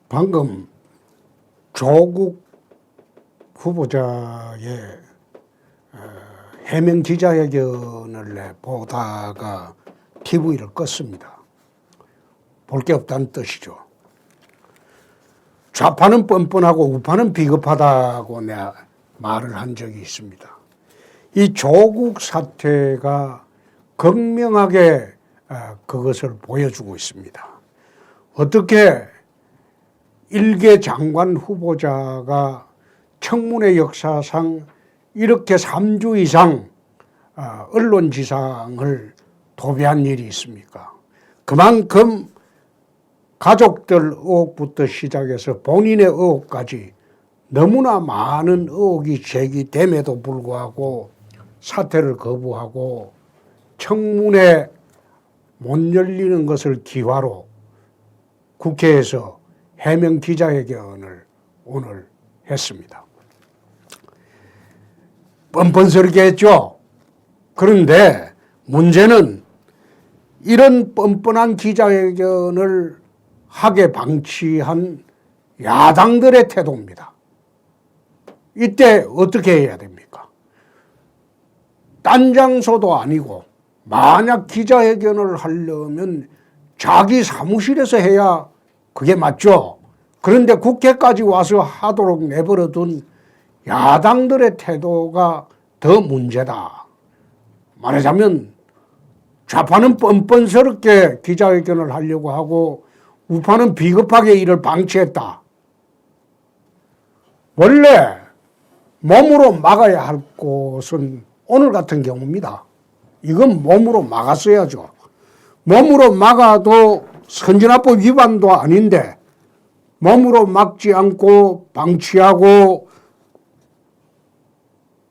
방금 조국 후보자의 해명 기자회견을 보다가 TV를 껐습니다. 볼 게 없다는 뜻이죠. 좌파는 뻔뻔하고 우파는 비겁하다고 내가 말을 한 적이 있습니다. 이 조국 사태가 극명하게 그것을 보여주고 있습니다. 어떻게 일개 장관 후보자가 청문회 역사상 이렇게 3주 이상 언론지상을 도배한 일이 있습니까? 그만큼 가족들 의혹부터 시작해서 본인의 의혹까지 너무나 많은 의혹이 제기됨에도 불구하고 사퇴를 거부하고 청문회 못 열리는 것을 기화로 국회에서 해명 기자회견을 오늘 했습니다. 뻔뻔스럽게 했죠. 그런데 문제는 이런 뻔뻔한 기자회견을 하게 방치한 야당들의 태도입니다. 이때 어떻게 해야 됩니까? 딴 장소도 아니고 만약 기자회견을 하려면 자기 사무실에서 해야 그게 맞죠. 그런데 국회까지 와서 하도록 내버려둔 야당들의 태도가 더 문제다. 말하자면 좌파는 뻔뻔스럽게 기자회견을 하려고 하고 우파는 비겁하게 이를 방치했다. 원래 몸으로 막아야 할 곳은 오늘 같은 경우입니다. 이건 몸으로 막았어야죠. 몸으로 막아도 선진화법 위반도 아닌데 몸으로 막지 않고 방치하고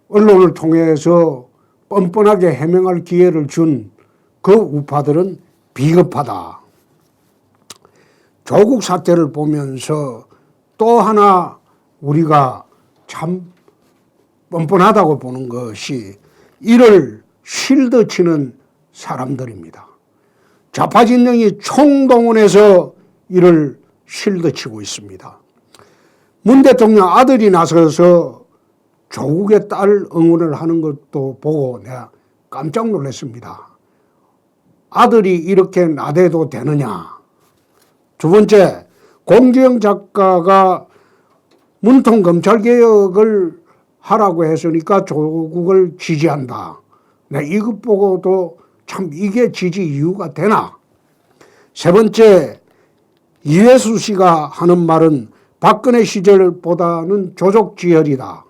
언론을 통해서 뻔뻔하게 해명할 기회를 준 그 우파들은 비겁하다. 조국 사태를 보면서 또 하나 우리가 참 뻔뻔하다고 보는 것이 이를 실드치는 사람들입니다. 좌파 진영이 총동원해서 이를 실드치고 있습니다. 문 대통령 아들이 나서서 조국의 딸 응원을 하는 것도 보고 내가 깜짝 놀랐습니다. 아들이 이렇게 나대도 되느냐. 두 번째, 공주영 작가가 문통 검찰개혁을 하라고 했으니까 조국을 지지한다. 내가 이것 보고도 참 이게 지지 이유가 되나. 세 번째, 이회수 씨가 하는 말은 박근혜 시절보다는 조족지혈이다.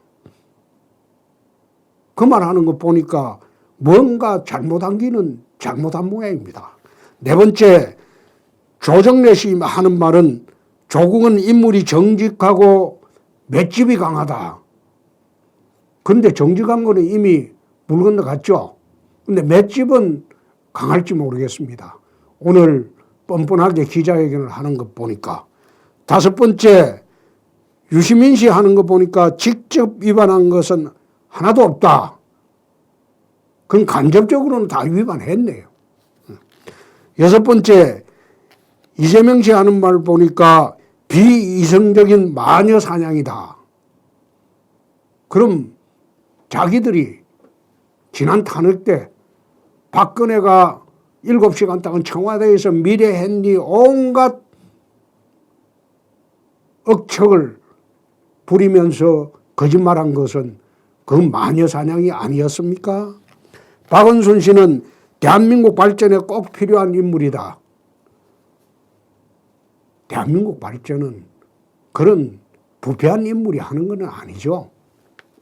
그 말 하는 거 보니까 뭔가 잘못한 기는 잘못한 모양입니다. 네 번째, 조정래 씨 하는 말은 조국은 인물이 정직하고 맷집이 강하다. 근데 정직한 거는 이미 물 건너갔죠. 근데 맷집은 강할지 모르겠습니다. 오늘 뻔뻔하게 기자회견을 하는 것 보니까. 다섯 번째, 유시민 씨 하는 거 보니까 직접 위반한 것은 하나도 없다. 그건 간접적으로는 다 위반했네요. 여섯 번째, 이재명 씨 하는 말 보니까 비이성적인 마녀 사냥이다. 그럼 자기들이 지난 탄핵 때 박근혜가 7시간 동안 청와대에서 미래했니 온갖 억척을 부리면서 거짓말한 것은 그 마녀 사냥이 아니었습니까? 박원순 씨는 대한민국 발전에 꼭 필요한 인물이다. 대한민국 발전은 그런 부패한 인물이 하는 건 아니죠.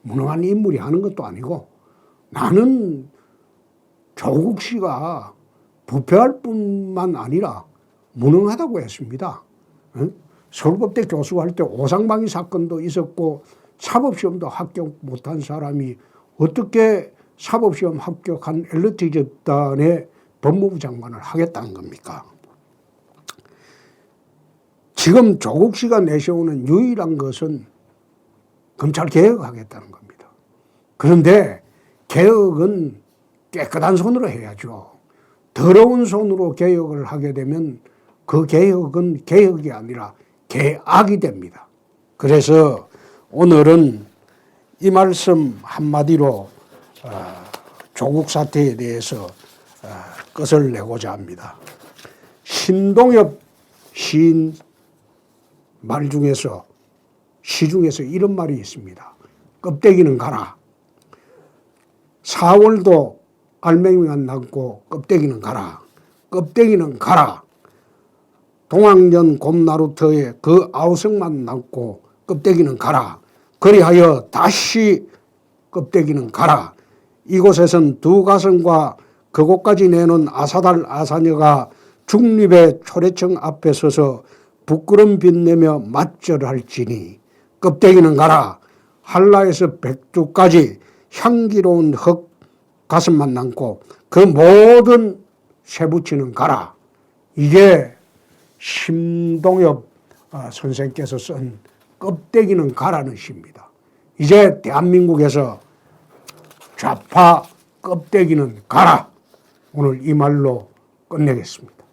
무능한 인물이 하는 것도 아니고 나는 조국 씨가 부패할 뿐만 아니라 무능하다고 했습니다. 서울법대 교수할 때 오상방위 사건도 있었고 사법시험도 합격 못한 사람이 어떻게 사법시험 합격한 LT 집단의 법무부 장관을 하겠다는 겁니까? 지금 조국 씨가 내세우는 유일한 것은 검찰 개혁하겠다는 겁니다. 그런데 개혁은 깨끗한 손으로 해야죠. 더러운 손으로 개혁을 하게 되면 그 개혁은 개혁이 아니라 개악이 됩니다. 그래서 오늘은 이 말씀 한마디로 조국 사태에 대해서 끝을 내고자 합니다. 신동엽 시인 말 중에서 시 중에서 이런 말이 있습니다. 껍데기는 가라. 4월도 알맹이만 남고 껍데기는 가라. 껍데기는 가라. 동학년 곰나루터에 그 아우성만 남고 껍데기는 가라. 그리하여 다시 껍데기는 가라. 이곳에선 두 가슴과 그곳까지 내놓은 아사달 아사녀가 중립의 초래청 앞에 서서 부끄럼 빛내며 맞절할지니 껍데기는 가라. 한라에서 백두까지 향기로운 흙 가슴만 남고 그 모든 쇠붙이는 가라. 이게 신동엽 선생께서 쓴 껍데기는 가라는 시입니다. 이제 대한민국에서 좌파 껍데기는 가라. 오늘 이 말로 끝내겠습니다.